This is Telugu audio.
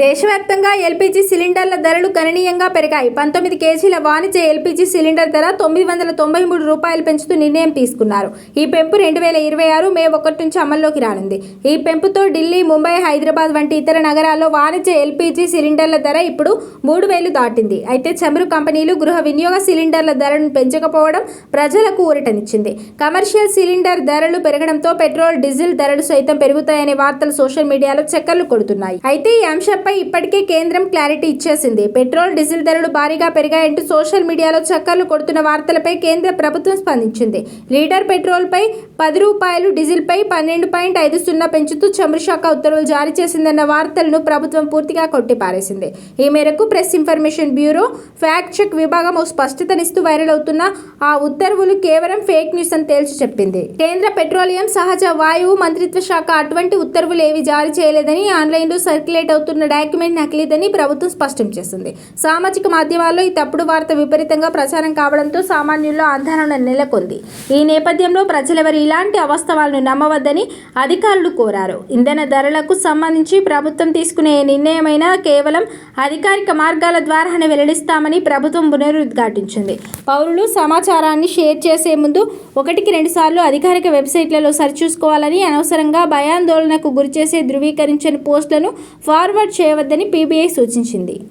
దేశవ్యాప్తంగా ఎల్పీజీ సిలిండర్ల ధరలు గణనీయంగా పెరిగాయి. 19 కేజీల వాణిజ్య ఎల్పీజీ సిలిండర్ ధర ₹993 పెంచుతూ నిర్ణయం తీసుకున్నారు. ఈ పెంపు 2026 మే 1 నుంచి అమల్లోకి రానుంది. ఈ పెంపుతో ఢిల్లీ, ముంబై, హైదరాబాద్ వంటి ఇతర నగరాల్లో వాణిజ్య ఎల్పీజీ సిలిండర్ల ధర ఇప్పుడు 3,000 దాటింది. అయితే చమురు కంపెనీలు గృహ వినియోగ సిలిండర్ల ధరను పెంచకపోవడం ప్రజలకు ఊరటనిచ్చింది. కమర్షియల్ సిలిండర్ ధరలు పెరగడంతో పెట్రోల్, డీజిల్ ధరలు సైతం పెరుగుతాయనే వార్తలు సోషల్ మీడియాలో చక్కర్లు కొడుతున్నాయి. అయితే ఈ అంశంపై ఇప్పటికే కేంద్రం క్లారిటీ ఇచ్చేసింది. పెట్రోల్, డీజిల్ ధరలు భారీగా పెరిగాయంటూ సోషల్ మీడియాలో చక్కర్లు కొడుతున్న వార్తలపై కేంద్ర ప్రభుత్వం స్పందించింది. లీటర్ పెట్రోల్పై ₹10, డీజిల్పై 12.50 పెంచుతూ చమురు శాఖ ఉత్తర్వులు జారీ చేసిందన్న వార్తలను ప్రభుత్వం పూర్తిగా కొట్టిపారేసింది. ఈ మేరకు press information bureau fact check విభాగం ఓ స్పష్టతనిస్తూ వైరల్ అవుతున్న ఆ ఉత్తర్వులు కేవలం ఫేక్ న్యూస్ అని తేల్చి చెప్పింది. కేంద్ర పెట్రోలియం, సహజ వాయువు మంత్రిత్వ శాఖ అటువంటి ఉత్తర్వులు ఏవీ జారీ చేయలేదని, ఆన్లైన్లో సర్క్యులేట్ అవుతున్న డాక్యుమెంట్ నకిలీదని ప్రభుత్వం స్పష్టం చేసింది. సామాజిక మాధ్యమాల్లో ఈ తప్పుడు వార్త విపరీతంగా ప్రచారం కావడంతో సామాన్యుల్లో ఆందోళన నెలకొంది. ఈ నేపథ్యంలో ప్రజలెవరూ ఇలాంటి అవాస్తవాలను నమ్మవద్దని అధికారులు కోరారు. ఇంధన ధరలకు సంబంధించి ప్రభుత్వం తీసుకునే నిర్ణయమైనా కేవలం అధికారిక మార్గాల ద్వారానే వెల్లడిస్తామని ప్రభుత్వం పునరుద్ఘాటించింది. పౌరులు సమాచారాన్ని షేర్ చేసే ముందు 1-2 సార్లు అధికారిక వెబ్సైట్లలో సరిచూసుకోవాలని, అనవసరంగా భయాందోళనకు గురిచేసే ధృవీకరించని పోస్టులను ఫార్వర్డ్ చేయవద్దని పీబీఐ సూచించింది.